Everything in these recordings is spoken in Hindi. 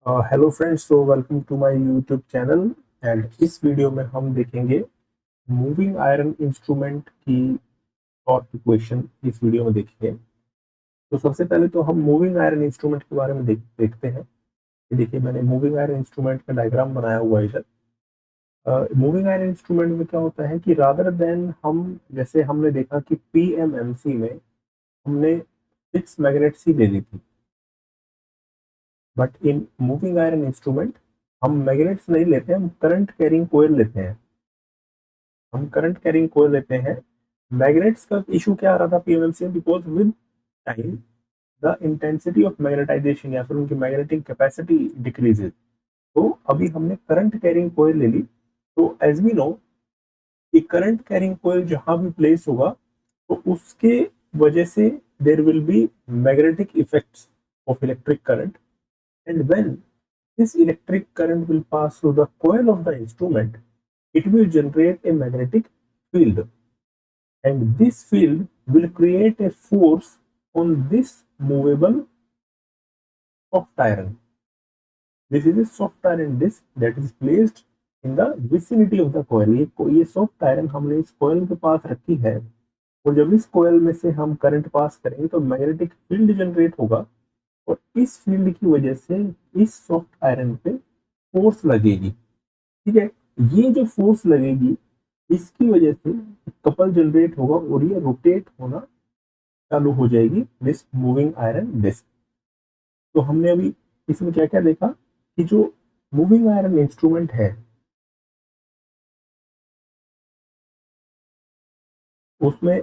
Hello friends, so welcome to my YouTube channel. And इस वीडियो में हम देखेंगे मूविंग आयरन इंस्ट्रूमेंट की शॉर्ट इक्वेशन। इस वीडियो में देखेंगे तो सबसे पहले तो हम मूविंग आयरन इंस्ट्रूमेंट के बारे में देखते हैं। ये देखिए, मैंने मूविंग आयरन इंस्ट्रूमेंट का डायग्राम बनाया हुआ है इधर। मूविंग आयरन इंस्ट्रूमेंट में क्या होता है कि रादर देन हम, जैसे हमने देखा कि पीएमएमसी में हमने 6 मैग्नेट्स ही ले ली थी, but in moving iron instrument हम मैग्नेट्स नहीं लेते, हम करंट कैरिंग कोयल लेते हैं। हम करंट कैरिंग कोयल लेते हैं। मैग्नेट्स का इशू क्या आ रहा था पीएमएमसी में? Because with time the intensity of magnetization या फिर उनकी मैग्नेटिक कैपेसिटी डिक्रीजेज। तो अभी हमने करंट कैरिंग कोयल ले ली। तो एज वी नो कि करंट कैरिंग कोयल जहां भी प्लेस होगा तो उसके वजह से there will be magnetic effects of electric current. And when this electric current will pass through the coil of the instrument, it will generate a magnetic field, and this field will create a force on this movable soft iron. This is a soft iron disc that is placed in the vicinity of the coil. ये soft iron हमने इस coil के पास रखी है, और जब इस coil में से हम करंट पास करेंगे तो मैग्नेटिक फील्ड जनरेट होगा, और इस फील्ड की वजह से इस सॉफ्ट आयरन पे फोर्स लगेगी। ठीक है, ये जो फोर्स लगेगी इसकी वजह से कपल जनरेट होगा और ये रोटेट होना चालू हो जाएगी दिस मूविंग आयरन डिस्क। तो हमने अभी इसमें क्या क्या देखा कि जो मूविंग आयरन इंस्ट्रूमेंट है उसमें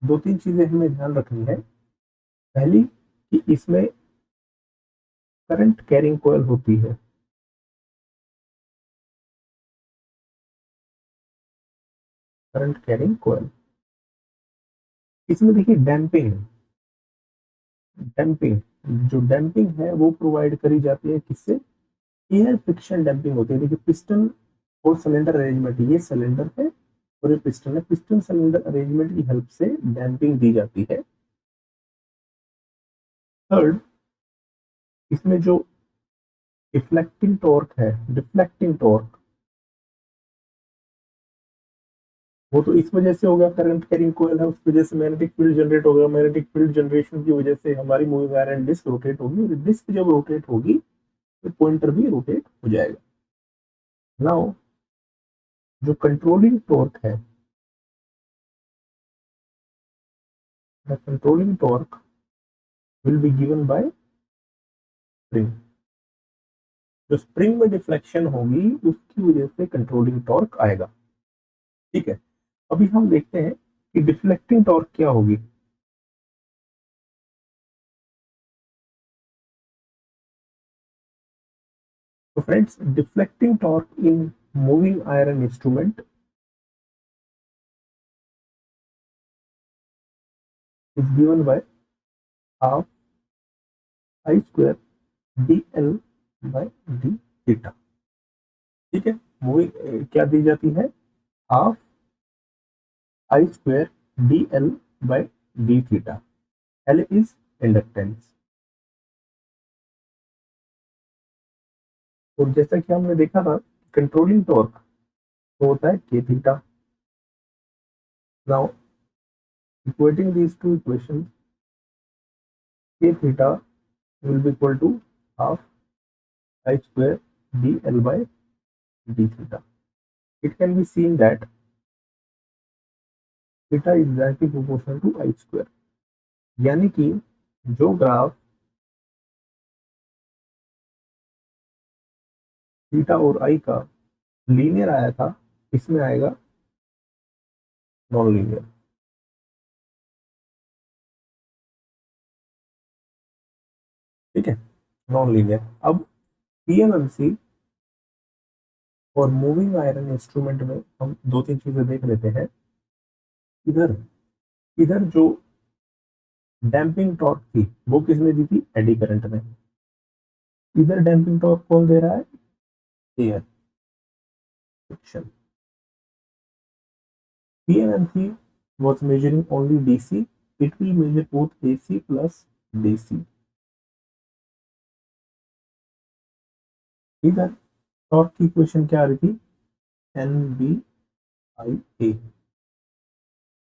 दो तीन चीजें हमें ध्यान रखनी है। पहली कि इसमें करंट कैरिंग कॉइल होती है। करंट कैरिंग कॉइल, इसमें देखिए डैम्पिंग। डैम्पिंग जो डैम्पिंग है वो प्रोवाइड करी जाती है किससे? एयर फ्रिक्शन डैम्पिंग होती है। देखिए, पिस्टन और सिलेंडर अरेंजमेंट, ये सिलेंडर है और ये पिस्टन है। पिस्टन सिलेंडर अरेंजमेंट की हेल्प से डैम्पिंग दी जाती है। थर्ड, इसमें जो डिफ्लेक्टिंग टॉर्क है, डिफ्लेक्टिंग टॉर्क, वो तो इस वजह से होगा, करंट कैरिंग कोयल है उस वजह से मैग्नेटिक फील्ड जनरेट होगा। मैग्नेटिक फील्ड जनरेशन की वजह से हमारी मूविंग आयरन डिस्क रोटेट होगी, और डिस्क जब रोटेट होगी तो पॉइंटर भी रोटेट हो जाएगा। नाउ, जो कंट्रोलिंग टॉर्क है, the controlling torque will be given by spring. जो स्प्रिंग में डिफ्लेक्शन होगी उसकी वजह से कंट्रोलिंग टॉर्क आएगा। ठीक है, अभी हम देखते हैं कि डिफ्लेक्टिंग टॉर्क क्या होगी। तो friends, deflecting torque in moving iron instrument is given by half I square D L by D theta. ठीक है, मूविंग क्या दी जाती है? Half I square D L by D theta. L is inductance. और जैसा कि हमने देखा था, कंट्रोलिंग टॉर्क तो होता है के theta. Now, equating these two equations, k theta will be equal to half I square dl by d theta. It can be seen that theta is exactly proportional to I square, यानी कि जो ग्राफ थीटा और आई का लीनियर आया था, इसमें आएगा नॉन लीनियर। ठीक है, नॉन लीनियर। अब पीएमएमसी और मूविंग आयरन इंस्ट्रूमेंट में हम दो तीन चीजें देख लेते हैं। इधर इधर जो डैम्पिंग टॉर्क थी वो किसने दी थी? एडी करंट ने। इधर डैम्पिंग टॉर्क कौन दे रहा है? Air friction. PMMC was measuring only DC. It will measure both AC plus DC. इधर टॉर्क की इक्वेशन क्या आ रही थी, एन बी आई ए।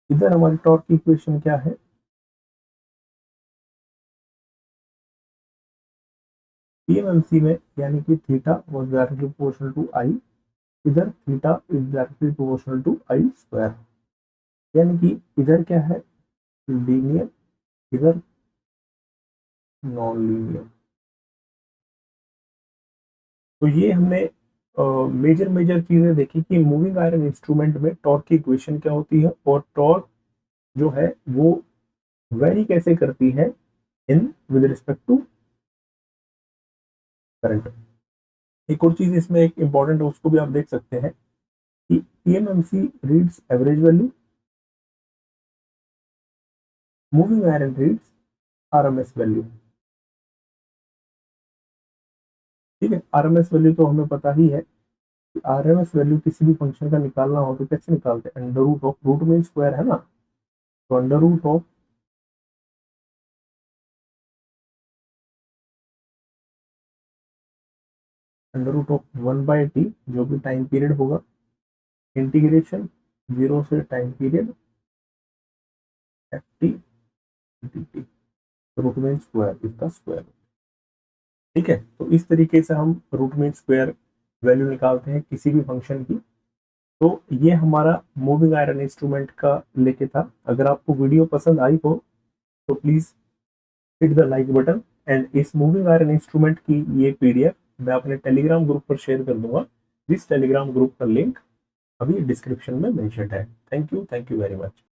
इधर हमारी टॉर्क की इक्वेशन क्या है, पीएमएमसी में, यानी कि theta was directly proportional to I, इधर theta is directly proportional to I square, यानी कि इधर क्या है, लीनियर, इधर नॉन लीनियर। तो ये हमने मेजर मेजर चीजें देखी कि मूविंग आयरन इंस्ट्रूमेंट में टॉर्क की इक्वेशन क्या होती है और टॉर्क जो है वो वेरी कैसे करती है इन विद रिस्पेक्ट टू करंट। एक और चीज इसमें एक इंपॉर्टेंट है, उसको भी आप देख सकते हैं कि PMMC reads average value, moving iron reads RMS value. ठीक है, आरएमएस वैल्यू तो हमें पता ही है, आरएमएस वैल्यू किसी भी फंक्शन का निकालना हो तो कैसे निकालते हैं, under root of, root mean square है ना, तो under root of one by t, जो भी टाइम पीरियड होगा, इंटीग्रेशन जीरो से time period f t d t, root mean square इसका स्क्वायर। ठीक है, तो इस तरीके से हम रूट मीन स्क्वायर वैल्यू निकालते हैं किसी भी फंक्शन की। तो ये हमारा मूविंग आयरन इंस्ट्रूमेंट का लेके था। अगर आपको वीडियो पसंद आई हो तो please hit the like button, and इस मूविंग आयरन इंस्ट्रूमेंट की ये पीडीएफ मैं अपने टेलीग्राम ग्रुप पर शेयर कर दूंगा। इस टेलीग्राम ग्रुप का लिंक अभी डिस्क्रिप्शन में मेंशन है। Thank you very much.